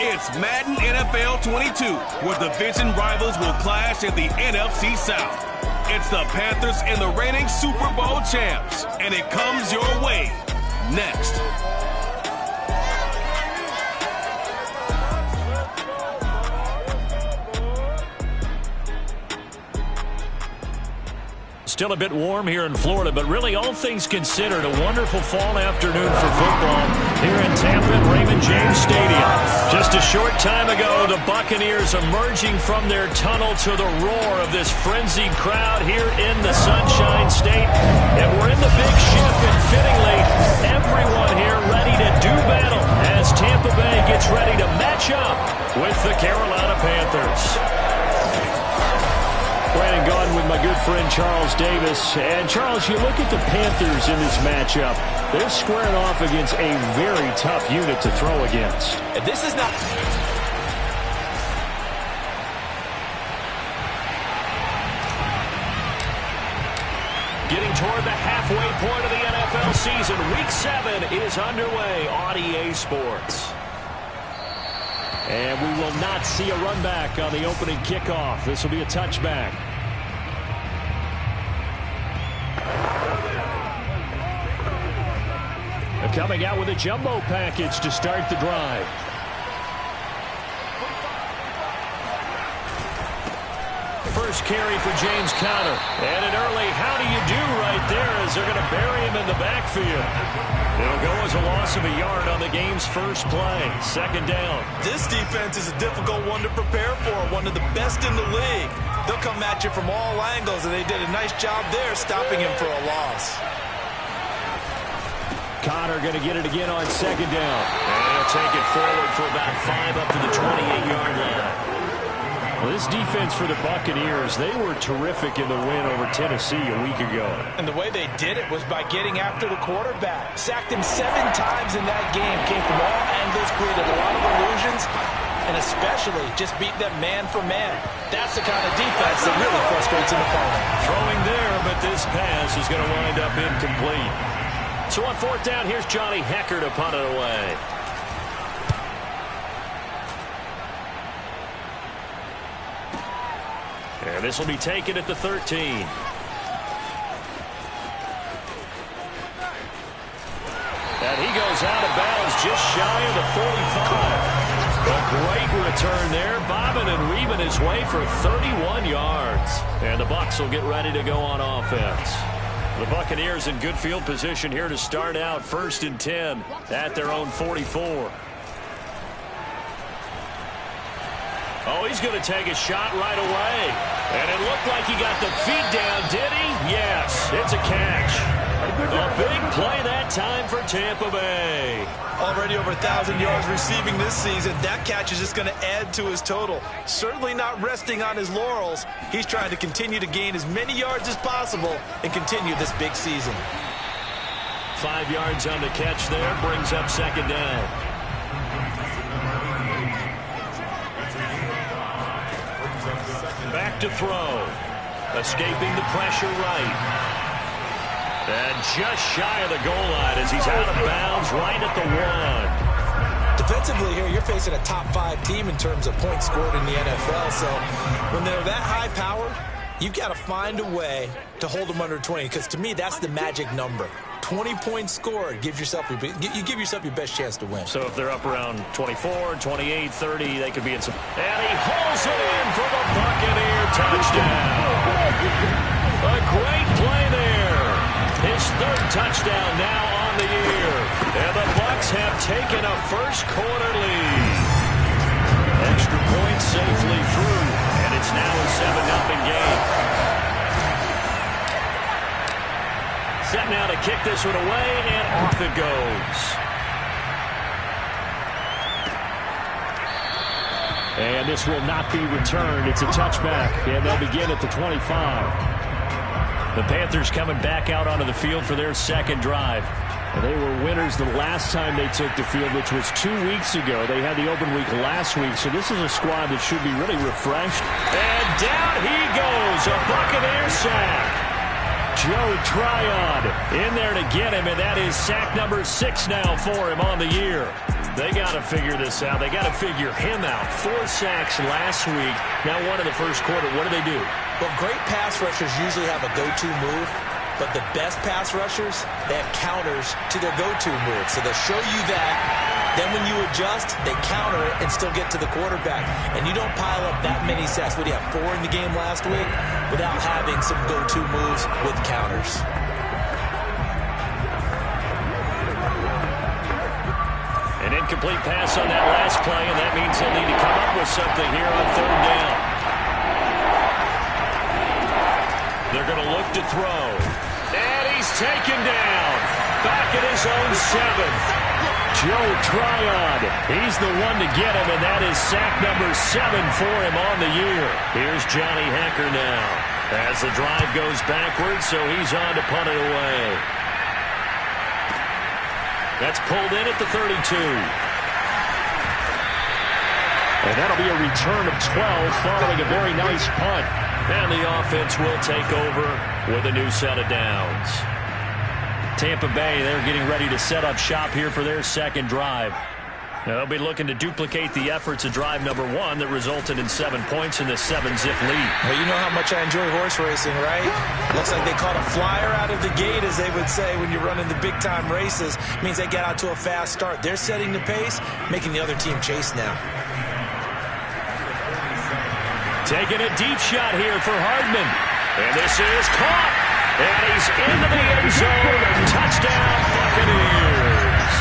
It's Madden NFL 22, where division rivals will clash in the NFC South. It's the Panthers and the reigning Super Bowl champs, and it comes your way next. Still a bit warm here in Florida, but really all things considered, a wonderful fall afternoon for football here in Tampa at Raymond James Stadium. Just a short time ago, the Buccaneers emerging from their tunnel to the roar of this frenzied crowd here in the Sunshine State. And we're in the big shift, and fittingly, everyone here ready to do battle as Tampa Bay gets ready to match up with the Carolina Panthers. Brandon Gaudin with my good friend Charles Davis. And Charles, you look at the Panthers in this matchup. They're squaring off against a very tough unit to throw against. This is not... Getting toward the halfway point of the NFL season. Week 7 is underway on EA Sports. And we will not see a run back on the opening kickoff. This will be a touchback. They're coming out with a jumbo package to start the drive. First carry for James Conner. And an early how do you do right there as they're going to bury him in the backfield. It'll go as a loss of a yard on the game's first play. Second down. This defense is a difficult one to prepare for, one of the best in the league. They'll come at you from all angles, and they did a nice job there stopping him for a loss. Conner going to get it again on second down. And he'll take it forward for about 5 up to the 28-yard line. Well, this defense for the Buccaneers, they were terrific in the win over Tennessee a week ago. And the way they did it was by getting after the quarterback. Sacked him 7 times in that game. Came from all angles, created a lot of illusions, and especially just beat them man for man. That's the kind of defense that really frustrates an opponent. Throwing there, but this pass is going to wind up incomplete. So on fourth down, here's Johnny Hecker to punt it away. And this will be taken at the 13. And he goes out of bounds just shy of the 45. A great return there, bobbing and weaving his way for 31 yards. And the Bucs will get ready to go on offense. The Buccaneers in good field position here to start out 1st and 10 at their own 44. Oh, he's going to take a shot right away. And it looked like he got the feet down, did he? Yes, it's a catch. A big play that time for Tampa Bay. Already over 1,000 yards receiving this season. That catch is just going to add to his total. Certainly not resting on his laurels. He's trying to continue to gain as many yards as possible and continue this big season. 5 yards on the catch there, brings up second down. Back to throw. Escaping the pressure right. And just shy of the goal line as he's out of bounds right at the 1. Defensively here, you're facing a top 5 team in terms of points scored in the NFL. So when they're that high powered, you've got to find a way to hold them under 20. Because to me, that's the magic number. 20 points scored, you give yourself your best chance to win. So if they're up around 24, 28, 30, they could be in some... And he hauls it in for the Buccaneer touchdown. A great play there. His 3rd touchdown now on the year. And the Bucs have taken a first-quarter lead. Extra point safely through, and it's now a 7-0 game. Set now to kick this one away, and off it goes. And this will not be returned. It's a touchback, and they'll begin at the 25. The Panthers coming back out onto the field for their second drive. And they were winners the last time they took the field, which was 2 weeks ago. They had the open week last week, so this is a squad that should be really refreshed. And down he goes, a Buccaneer sack. Joe Tryon in there to get him, and that is sack number 6 now for him on the year. They got to figure this out. They got to figure him out. 4 sacks last week. Now 1 in the first quarter. What do they do? Well, great pass rushers usually have a go-to move, but the best pass rushers, they have counters to their go-to move. So they'll show you that. Then when you adjust, they counter it and still get to the quarterback. And you don't pile up that many sacks. What do you have, 4 in the game last week? Without having some go-to moves with counters. An incomplete pass on that last play, and that means they'll need to come up with something here on 3rd down. They're going to look to throw. And he's taken down. Back at his own 7. Joe Tryon. He's the one to get him, and that is sack number 7 for him on the year. Here's Johnny Hecker now. As the drive goes backwards, so he's on to punt it away. That's pulled in at the 32. And that'll be a return of 12 following a very nice punt. And the offense will take over with a new set of downs. Tampa Bay, they're getting ready to set up shop here for their second drive. They'll be looking to duplicate the efforts of drive number 1 that resulted in 7 points in the 7-zip lead. Well, you know how much I enjoy horse racing, right? Looks like they caught a flyer out of the gate, as they would say when you're running the big-time races. It means they get out to a fast start. They're setting the pace, making the other team chase now. Taking a deep shot here for Hardman. And this is caught. And he's into the end zone. Touchdown, Buccaneers.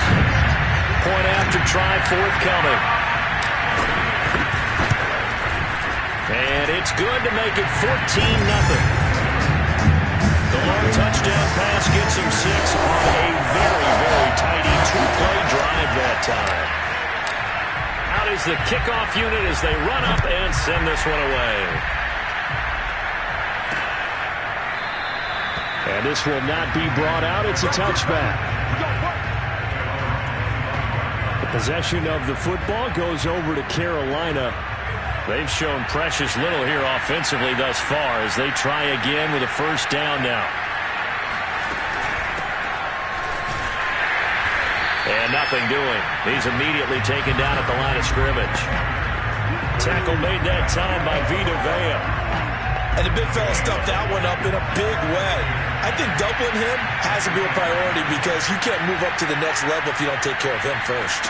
Point after try forthcoming. And it's good to make it 14-0. The long touchdown pass gets him 6 on a very, very tidy 2-play drive that time. Out is the kickoff unit as they run up and send this one away. And this will not be brought out. It's a touchback. The possession of the football goes over to Carolina. They've shown precious little here offensively thus far as they try again with a first down now. And nothing doing. He's immediately taken down at the line of scrimmage. Tackle made that time by Vita Vea. And the big fella stuffed that one up in a big way. I think doubling him has to be a priority because you can't move up to the next level if you don't take care of him first.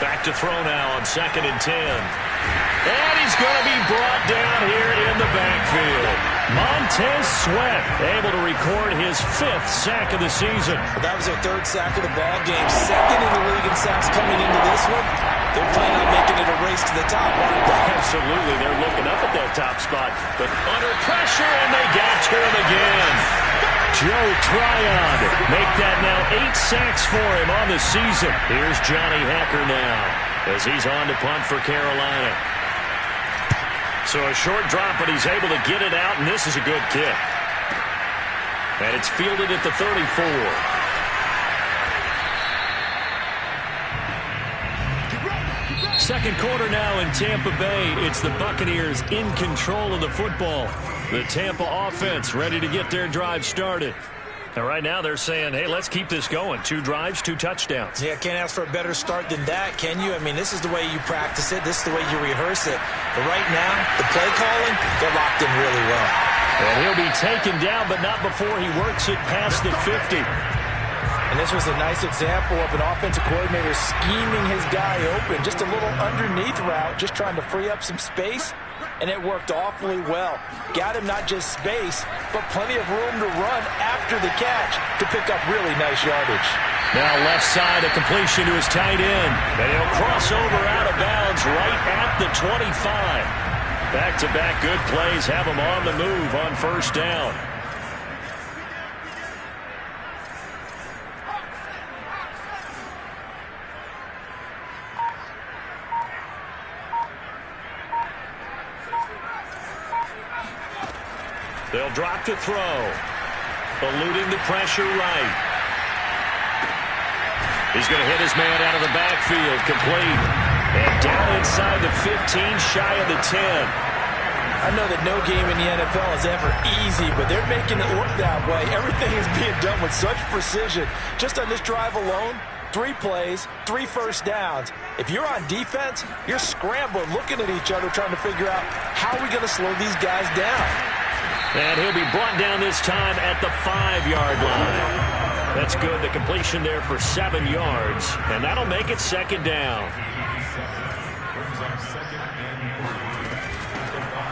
Back to throw now on 2nd and 10. And he's going to be brought down here in the backfield. Montez Sweat able to record his 5th sack of the season. That was their 3rd sack of the ball game. 2nd in the league in sacks coming into this one. They're planning on making it a race to the top, aren't they? Absolutely. They're looking up at that top spot. But under pressure, and they got to him again. Joe Tryon make that now 8 sacks for him on the season. Here's Johnny Hecker now as he's on to punt for Carolina. So a short drop, but he's able to get it out, and this is a good kick. And it's fielded at the 34. Second quarter now in Tampa Bay. It's the Buccaneers in control of the football. The Tampa offense ready to get their drive started. And right now they're saying, hey, let's keep this going. 2 drives, 2 touchdowns. Yeah, can't ask for a better start than that, can you? I mean, this is the way you practice it. This is the way you rehearse it. But right now, the play calling, they're locked in really well. And he'll be taken down, but not before he works it past the 50. And this was a nice example of an offensive coordinator scheming his guy open. Just a little underneath route, just trying to free up some space. And it worked awfully well. Got him not just space, but plenty of room to run after the catch to pick up really nice yardage. Now left side, a completion to his tight end. And he'll cross over out of bounds right at the 25. Back-to-back good plays have him on the move on first down. They'll drop to throw. Eluding the pressure right. He's going to hit his man out of the backfield. Complete. And down inside the 15, shy of the 10. I know that no game in the NFL is ever easy, but they're making it look that way. Everything is being done with such precision. Just on this drive alone, 3 plays, 3 first downs. If you're on defense, you're scrambling, looking at each other, trying to figure out how are we going to slow these guys down. And he'll be brought down this time at the 5-yard line. That's good. The completion there for 7 yards. And that'll make it 2nd down.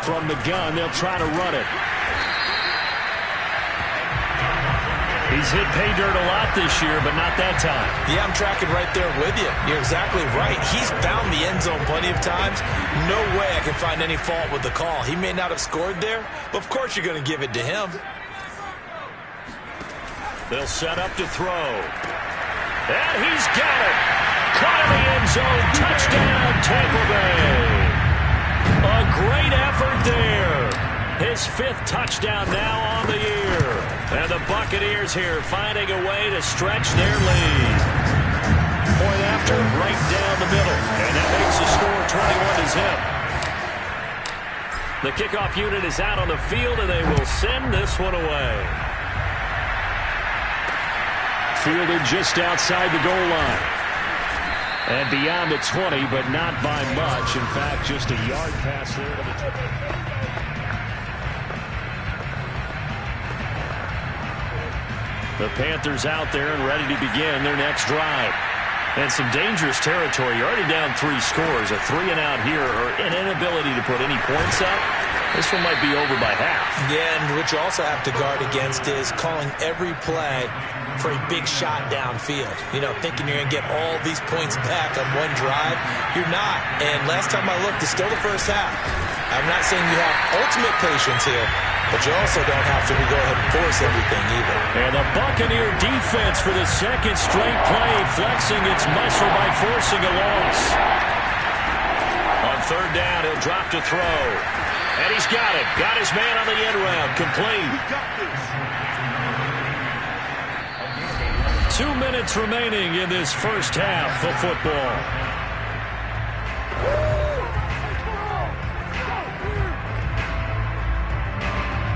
From the gun, they'll try to run it. He's hit pay dirt a lot this year, but not that time. Yeah, I'm tracking right there with you. You're exactly right. He's found the end zone plenty of times. No way I can find any fault with the call. He may not have scored there, but of course you're going to give it to him. They'll set up to throw. And he's got it. Caught in the end zone. Touchdown, Tampa Bay. A great effort there. His 5th touchdown now on the year. And the Buccaneers here finding a way to stretch their lead. Point after, right down the middle. And that makes the score 21-0. The kickoff unit is out on the field, and they will send this one away. Fielded just outside the goal line. And beyond the 20, but not by much. In fact, just a yard pass there to the... The Panthers out there and ready to begin their next drive. And some dangerous territory. You're already down 3 scores. A 3-and-out here or an inability to put any points up. This one might be over by half. Yeah, and what you also have to guard against is calling every play for a big shot downfield. You know, thinking you're going to get all these points back on one drive. You're not. And last time I looked, it's still the first half. I'm not saying you have ultimate patience here, but you also don't have to go ahead and force everything either. And the Buccaneer defense for the 2nd straight play, flexing its muscle by forcing a loss. On 3rd down, he'll drop to throw. And he's got it. Got his man on the end round. Complete. 2 minutes remaining in this first half of football.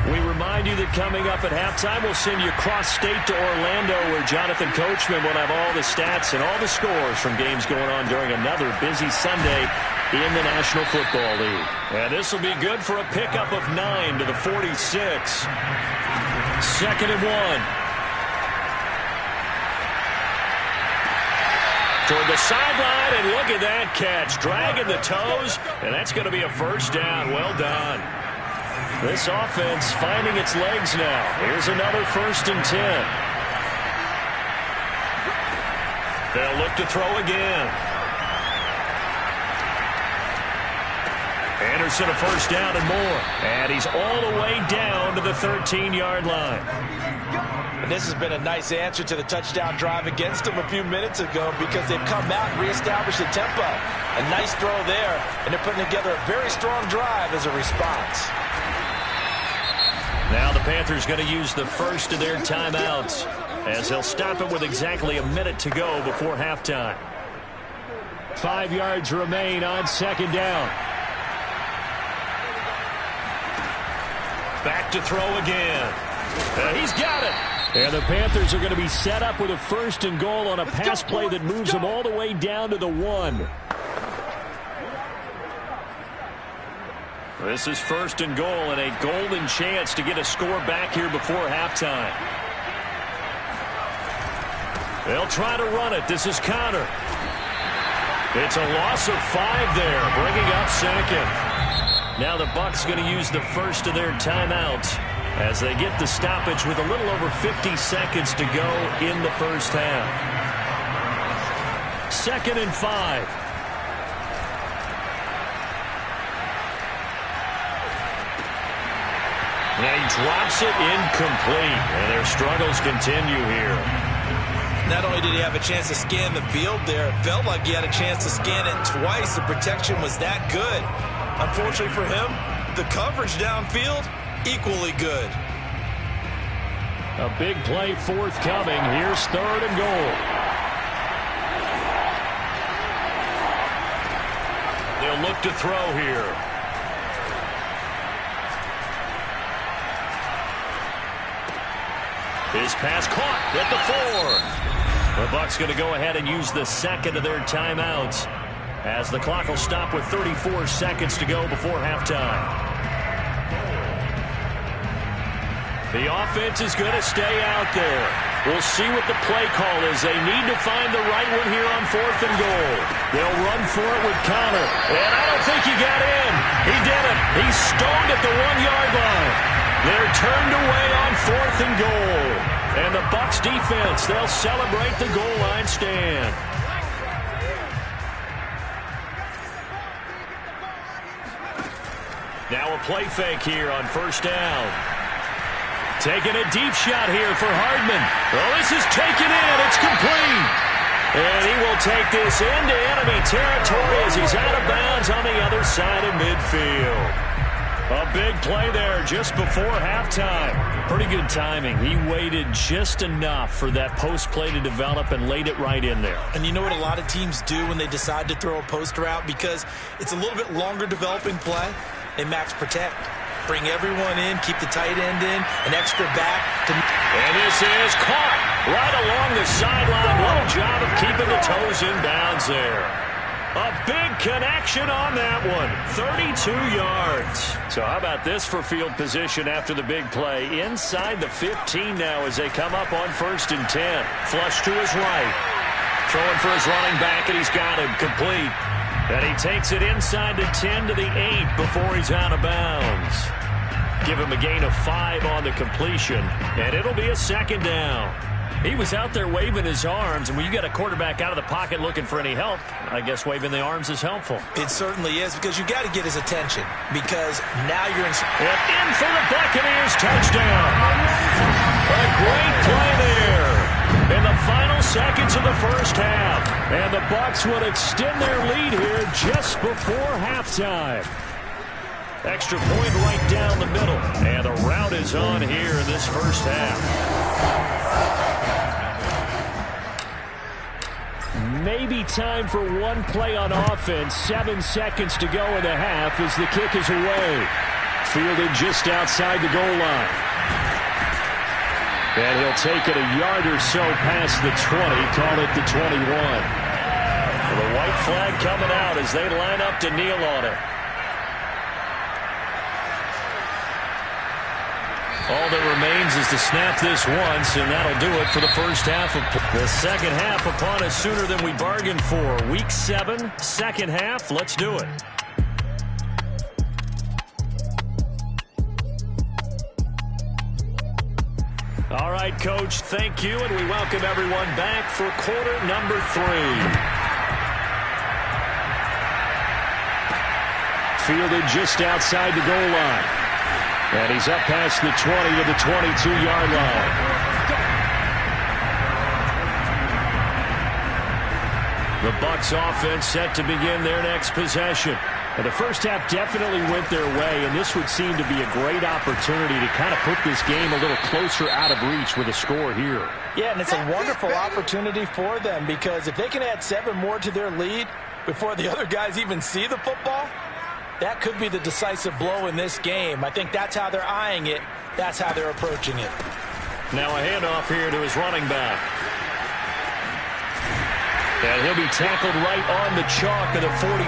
We remind you that coming up at halftime, we'll send you cross-state to Orlando, where Jonathan Coachman will have all the stats and all the scores from games going on during another busy Sunday in the National Football League. And this will be good for a pickup of 9 to the 46. 2nd and 1. Toward the sideline, and look at that catch. Dragging the toes, and that's going to be a first down. Well done. This offense finding its legs now. Here's another 1st and 10. They'll look to throw again. Anderson a first down and more. And he's all the way down to the 13-yard line. And this has been a nice answer to the touchdown drive against them a few minutes ago, because they've come out and reestablished the tempo. A nice throw there, and they're putting together a very strong drive as a response. Now the Panthers going to use the first of their timeouts, as they'll stop it with exactly a minute to go before halftime. 5 yards remain on 2nd down. Back to throw again. He's got it. And the Panthers are going to be set up with a 1st and goal on a pass play that moves them all the way down to the 1. This is 1st and goal, and a golden chance to get a score back here before halftime. They'll try to run it. This is Connor. It's a loss of 5 there, bringing up 2nd. Now the Bucs going to use the first of their timeouts as they get the stoppage with a little over 50 seconds to go in the first half. 2nd and 5. And he drops it incomplete, and their struggles continue here. Not only did he have a chance to scan the field there, it felt like he had a chance to scan it twice. The protection was that good. Unfortunately for him, the coverage downfield, equally good. A big play forthcoming. Here's 3rd and goal. They'll look to throw here. His pass caught at the 4. The Bucs going to go ahead and use the second of their timeouts as the clock will stop with 34 seconds to go before halftime. The offense is going to stay out there. We'll see what the play call is. They need to find the right one here on 4th and goal. They'll run for it with Connor. And I don't think he got in. He didn't. He's stoned at the 1-yard line. They're turned away on 4th and goal. And the Bucs defense, they'll celebrate the goal line stand. Now a play fake here on 1st down. Taking a deep shot here for Hardman. Well, this is taken in. It's complete. And he will take this into enemy territory as he's out of bounds on the other side of midfield. A big play there just before halftime. Pretty good timing. He waited just enough for that post play to develop and laid it right in there. And you know what a lot of teams do when they decide to throw a post route? Because it's a little bit longer developing play. They max protect. Bring everyone in, keep the tight end in, an extra back. And this is caught right along the sideline. Little job of keeping the toes in bounds there. A big connection on that one. 32 yards. So how about this for field position after the big play? Inside the 15 now as they come up on 1st and 10. Flush to his right. Throwing for his running back, and he's got him complete. And he takes it inside the 10 to the 8 before he's out of bounds. Give him a gain of 5 on the completion, and it'll be a 2nd down. He was out there waving his arms, and when you got a quarterback out of the pocket looking for any help, I guess waving the arms is helpful. It certainly is, because you got to get his attention, because now you're in for the Buccaneers touchdown. A great play there in the final seconds of the first half. And the Bucs would extend their lead here just before halftime. Extra point right down the middle. And the route is on here in this first half. Maybe time for one play on offense. 7 seconds to go in the half as the kick is away. Fielded just outside the goal line. And he'll take it a yard or so past the 20. Call it the 21. The white flag coming out as they line up to kneel on it. All that remains is to snap this once, and that'll do it for the first half. The second half upon us sooner than we bargained for. Week 7, second half. Let's do it. All right, Coach, thank you, and we welcome everyone back for quarter number 3. Fielded just outside the goal line. And he's up past the 20 to the 22-yard line. The Bucs offense set to begin their next possession. And the first half definitely went their way, and this would seem to be a great opportunity to kind of put this game a little closer out of reach with a score here. Yeah, and it's a wonderful opportunity for them, because if they can add 7 more to their lead before the other guys even see the football, that could be the decisive blow in this game. I think that's how they're eyeing it. That's how they're approaching it. Now a handoff here to his running back. And he'll be tackled right on the chalk of the 45.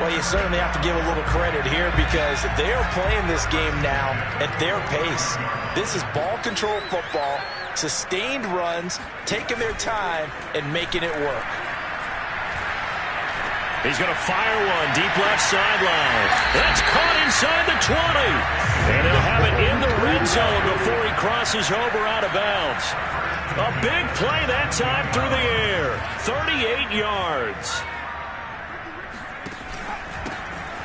Well, you certainly have to give a little credit here, because they are playing this game now at their pace. This is ball control football, sustained runs, taking their time, and making it work. He's going to fire one deep left sideline. That's caught inside the 20. And he'll have it in the red zone before he crosses over out of bounds. A big play that time through the air. 38 yards.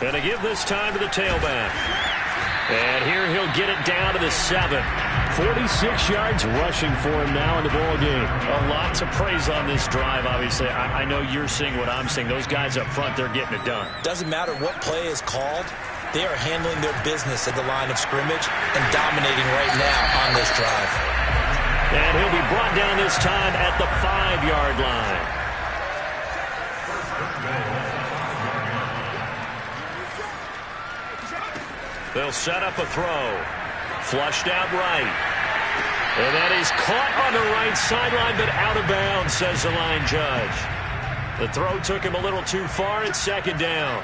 And to give this time to the tailback. And here he'll get it down to the 7. 46 yards rushing for him now in the ball game. A lot to praise on this drive, obviously. I know you're seeing what I'm seeing. Those guys up front, they're getting it done. Doesn't matter what play is called. They are handling their business at the line of scrimmage and dominating right now on this drive. And he'll be brought down this time at the 5-yard line. They'll set up a throw. Flushed out right. And that is caught on the right sideline, but out of bounds, says the line judge. The throw took him a little too far. It's second down.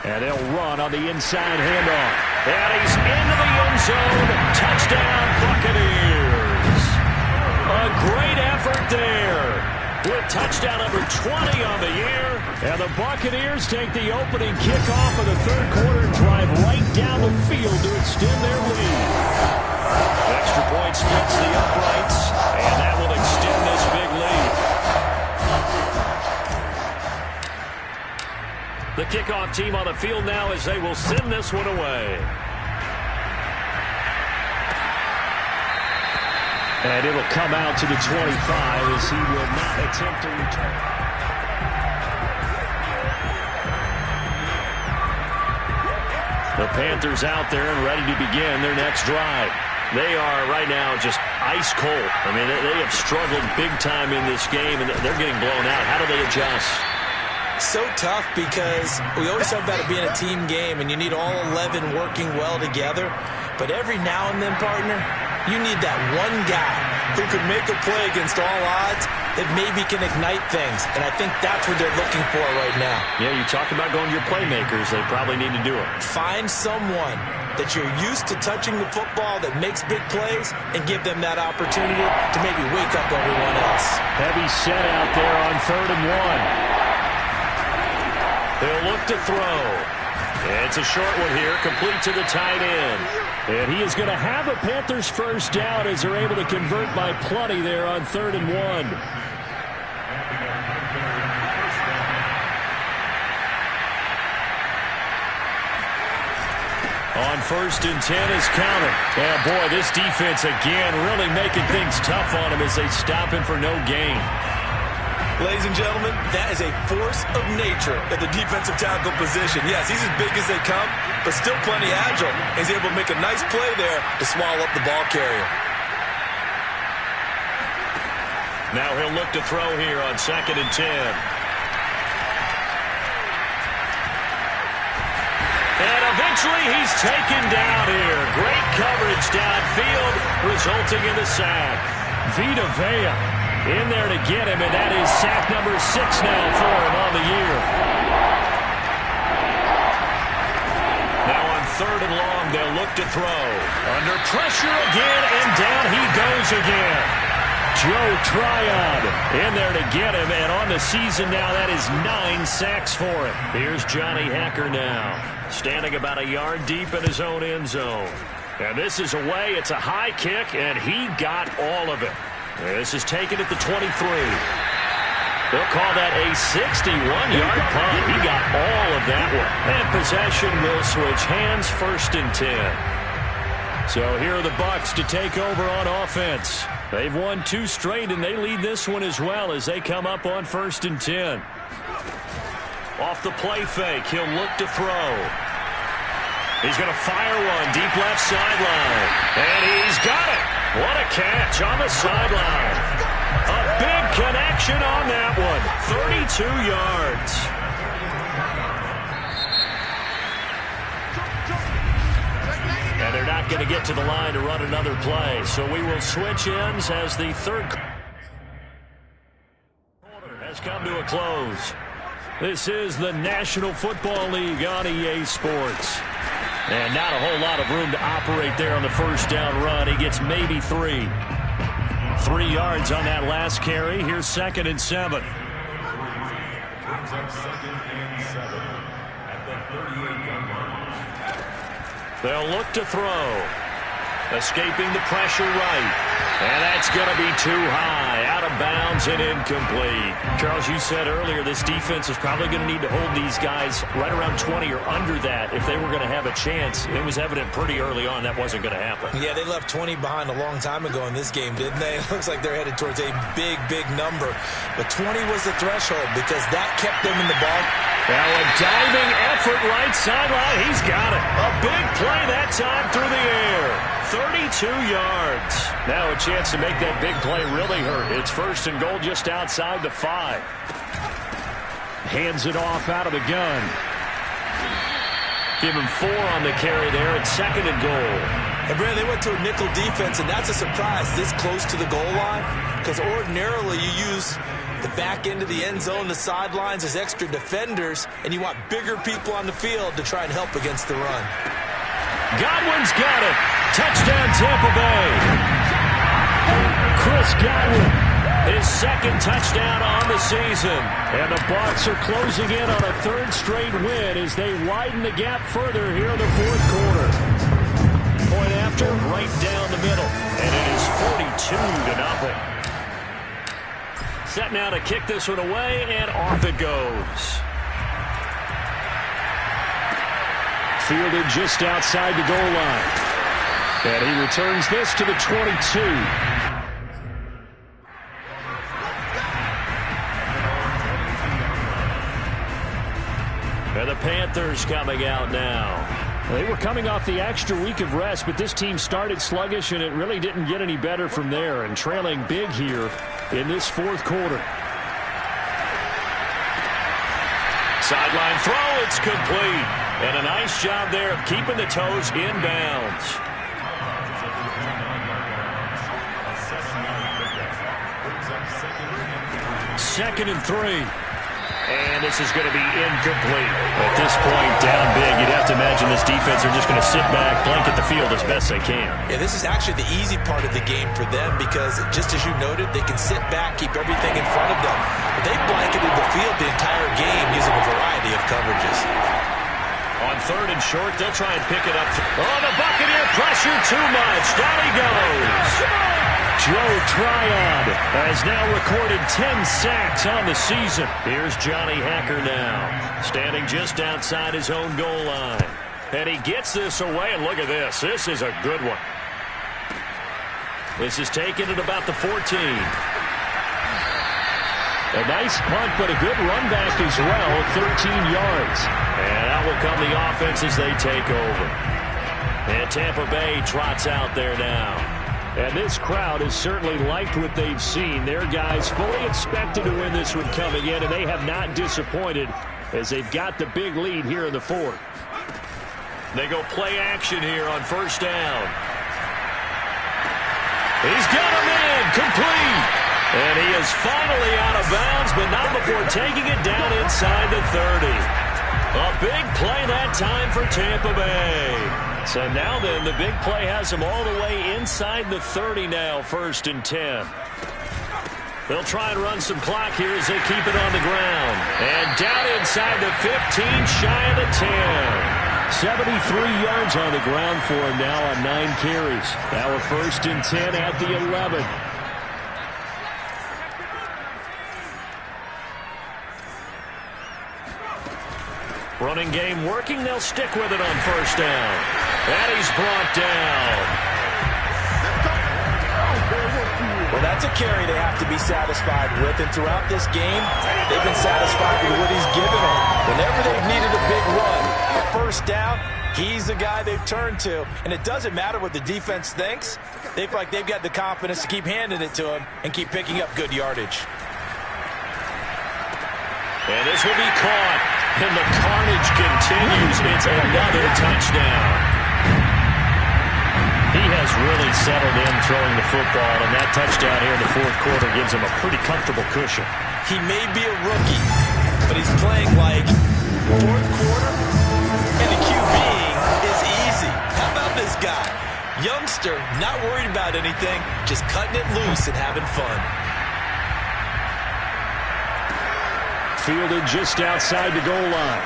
And they'll run on the inside handoff. And he's into the end zone. Touchdown, Buccaneers. A great effort there. With touchdown number 20 on the year. And the Buccaneers take the opening kickoff of the third quarter and drive right down the field to extend their lead. Extra point splits the uprights, and that will extend this big lead. The kickoff team on the field now as they will send this one away. And it'll come out to the 25 as he will not attempt to return. The Panthers out there and ready to begin their next drive. They are right now just ice cold. I mean, they have struggled big time in this game, and they're getting blown out. How do they adjust? So tough because we always talk about it being a team game, and you need all 11 working well together. But every now and then, partner, you need that one guy who could make a play against all odds that maybe can ignite things. And I think that's what they're looking for right now. Yeah, you talk about going to your playmakers. They probably need to do it. Find someone that you're used to touching the football that makes big plays and give them that opportunity to maybe wake up everyone else. Heavy set out there on 3rd and 1. They'll look to throw. It's a short one here, complete to the tight end. And he is going to have a Panthers first down as they're able to convert by plenty there on 3rd and 1. On 1st and 10 is counted. Yeah, boy, this defense again really making things tough on him as they stop him for no gain. Ladies and gentlemen, that is a force of nature at the defensive tackle position. Yes, he's as big as they come, but still plenty agile. He's able to make a nice play there to swallow up the ball carrier. Now he'll look to throw here on 2nd and 10. And eventually he's taken down here. Great coverage downfield, resulting in the sack. Vita Vea in there to get him, and that is sack number 6 now for him on the year. Now on 3rd and long, they'll look to throw. Under pressure again, and down he goes again. Joe Tryon in there to get him, and on the season now, that is 9 sacks for him. Here's Johnny Hecker now, standing about a yard deep in his own end zone. And this is away. It's a high kick, and he got all of it. This is taken at the 23. They'll call that a 61-yard punt. He got all of that one. And possession will switch hands, 1st and 10. So here are the Bucs to take over on offense. They've won 2 straight, and they lead this one as well as they come up on 1st and 10. Off the play fake, he'll look to throw. He's going to fire one deep left sideline. And he's got it. What a catch on the sideline. A big connection on that one. 32 yards. And they're not going to get to the line to run another play. So we will switch ends as the third quarter has come to a close. This is the National Football League on EA Sports. And not a whole lot of room to operate there on the first down run. He gets maybe 3. 3 yards on that last carry. Here's 2nd and 7. They'll look to throw. Escaping the pressure right. And that's going to be too high. Out of bounds and incomplete. Charles, you said earlier this defense is probably going to need to hold these guys right around 20 or under that if they were going to have a chance. It was evident pretty early on that wasn't going to happen. Yeah, they left 20 behind a long time ago in this game, didn't they? It looks like they're headed towards a big, big number. But 20 was the threshold because that kept them in the ball. Now a diving effort right sideline. He's got it. A big play that time through the air. 32 yards. Now a chance to make that big play really hurt. It's 1st and goal just outside the 5. Hands it off out of the gun. Give him 4 on the carry there at 2nd and goal. And Brad, they went to a nickel defense, and that's a surprise this close to the goal line, because ordinarily you use the back end of the end zone, the sidelines as extra defenders, and you want bigger people on the field to try and help against the run. Godwin's got it. Touchdown, Tampa Bay. Chris Godwin, his second touchdown on the season. And the Bucs are closing in on a third straight win as they widen the gap further here in the fourth quarter. Point after, right down the middle. And it is 42-0. Set now to kick this one away, and off it goes. Fielded just outside the goal line. And he returns this to the 22. And the Panthers coming out now. They were coming off the extra week of rest, but this team started sluggish, and it really didn't get any better from there, and trailing big here in this fourth quarter. Sideline throw, it's complete. And a nice job there of keeping the toes in bounds. Second and 3. And this is going to be incomplete. At this point, down big, you'd have to imagine this defense are just going to sit back, blanket the field as best they can. Yeah, this is actually the easy part of the game for them because, just as you noted, they can sit back, keep everything in front of them. But they blanketed the field the entire game using a variety of coverages. On third and short, they'll try and pick it up. Oh, the Buccaneer pressure too much. Down he goes. Joe Tryon has now recorded 10 sacks on the season. Here's Johnny Hacker now, standing just outside his own goal line. And he gets this away, and look at this. This is a good one. This is taken at about the 14. A nice punt, but a good run back as well, 13 yards. And out will come the offense as they take over. And Tampa Bay trots out there now. And this crowd has certainly liked what they've seen. Their guys fully expected to win this one coming in, and they have not disappointed as they've got the big lead here in the fourth. They go play action here on first down. He's got him in, complete. And he is finally out of bounds, but not before taking it down inside the 30. A big play that time for Tampa Bay. So now then, the big play has him all the way inside the 30 now, 1st and 10. They'll try and run some clock here as they keep it on the ground. And down inside the 15, shy of the 10. 73 yards on the ground for him now on 9 carries. Now a 1st and 10 at the 11. Running game working. They'll stick with it on first down. And he's brought down. Well, that's a carry they have to be satisfied with. And throughout this game, they've been satisfied with what he's given them. Whenever they've needed a big run, a first down, he's the guy they've turned to. And it doesn't matter what the defense thinks. They feel like they've got the confidence to keep handing it to him and keep picking up good yardage. And this will be caught. And the carnage continues. It's another touchdown. He has really settled in throwing the football, and that touchdown here in the fourth quarter gives him a pretty comfortable cushion. He may be a rookie, but he's playing like fourth quarter, and the QBing is easy. How about this guy? Youngster, not worried about anything, just cutting it loose and having fun. Fielded just outside the goal line.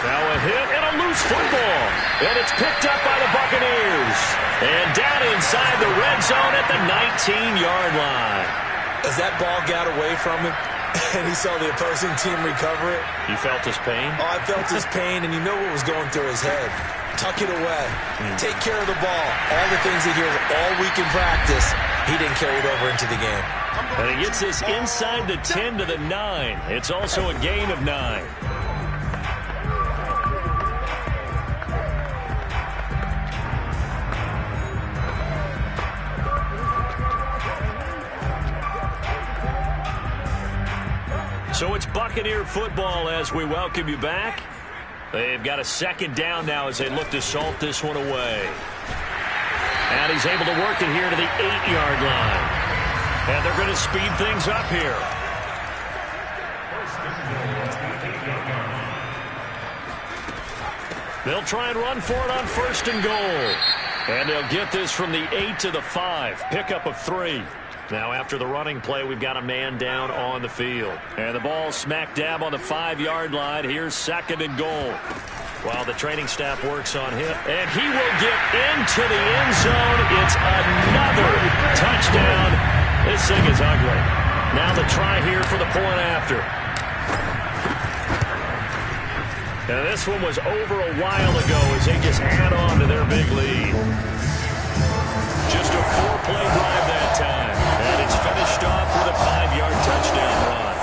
Now a hit and a loose football. And it's picked up by the Buccaneers. And down inside the red zone at the 19-yard line. As that ball got away from him, and he saw the opposing team recover it. You felt his pain? Oh, I felt his pain, and you know what was going through his head. Tuck it away. Take care of the ball. All the things he hears all week in practice, he didn't carry it over into the game. And he gets this inside the 10 to the 9. It's also a gain of 9. So it's Buccaneer football as we welcome you back. They've got a second down now as they look to salt this one away. And he's able to work it here to the 8-yard line. And they're going to speed things up here. They'll try and run for it on 1st and goal. And they'll get this from the 8 to the 5. Pickup of 3. Now after the running play, we've got a man down on the field. And the ball smack dab on the 5-yard line. Here's 2nd and goal. While the training staff works on him. And he will get into the end zone. It's another touchdown. This thing is ugly. Now the try here for the point after. And this one was over a while ago as they just add on to their big lead. Just a 4-play drive that time. And it's finished off with a 5-yard touchdown run.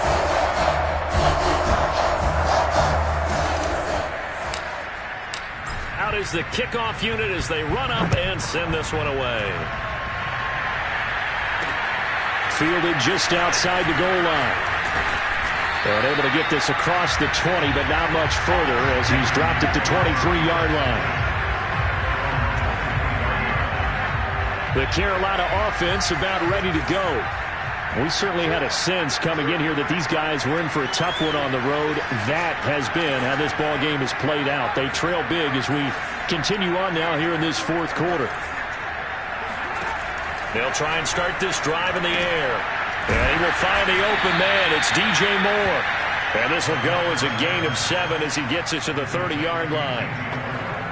Out is the kickoff unit as they run up and send this one away. Fielded just outside the goal line. And able to get this across the 20, but not much further as he's dropped it to 23-yard line. The Carolina offense about ready to go. We certainly had a sense coming in here that these guys were in for a tough one on the road. That has been how this ball game has played out. They trail big as we continue on now here in this 4th quarter. They'll try and start this drive in the air. And he will find the open man. It's DJ Moore. And this will go as a gain of 7 as he gets it to the 30-yard line.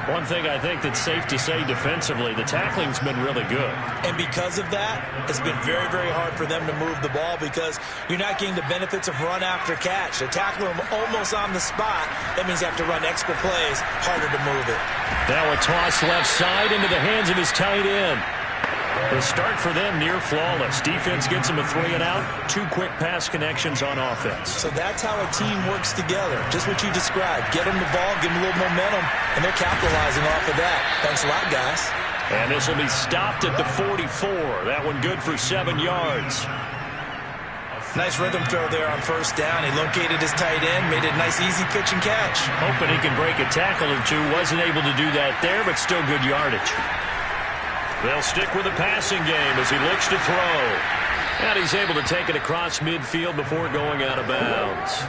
One thing I think that's safe to say defensively, the tackling's been really good. And because of that, it's been very, very hard for them to move the ball because you're not getting the benefits of run after catch. They tackle them almost on the spot. That means you have to run extra plays, harder to move it. Now a toss left side into the hands of his tight end. The start for them near flawless. Defense gets them a 3-and-out. 2 quick pass connections on offense. So that's how a team works together. Just what you described. Get them the ball, give them a little momentum, and they're capitalizing off of that. Thanks a lot, guys. And this will be stopped at the 44. That one good for 7 yards. Nice rhythm throw there on 1st down. He located his tight end, made it a nice easy pitch and catch. Hoping he can break a tackle or two. Wasn't able to do that there, but still good yardage. They'll stick with the passing game as he looks to throw. And he's able to take it across midfield before going out of bounds.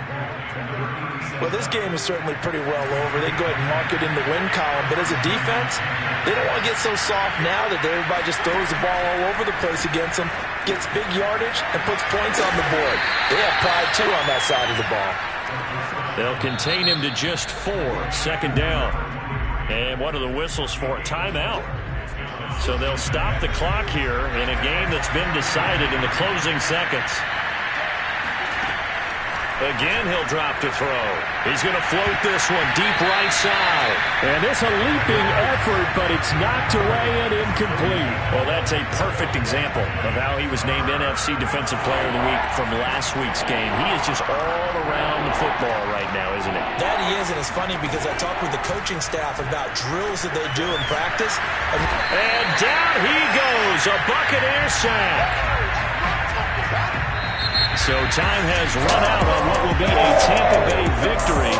Well, this game is certainly pretty well over. They go ahead and mark it in the win column. But as a defense, they don't want to get so soft now that everybody just throws the ball all over the place against them, gets big yardage, and puts points on the board. They have pride, too, on that side of the ball. They'll contain him to just 4. 2nd down. And what are the whistles for? Timeout. So they'll stop the clock here in a game that's been decided in the closing seconds. Again, he'll drop to throw. He's going to float this one deep right side. And it's a leaping effort, but it's knocked away and incomplete. Well, that's a perfect example of how he was named NFC Defensive Player of the Week from last week's game. He is just all around the football right now, isn't it? That he is, and it's funny because I talked with the coaching staff about drills that they do in practice. And down he goes, a Buccaneer sack. So time has run out on what will be a Tampa Bay victory.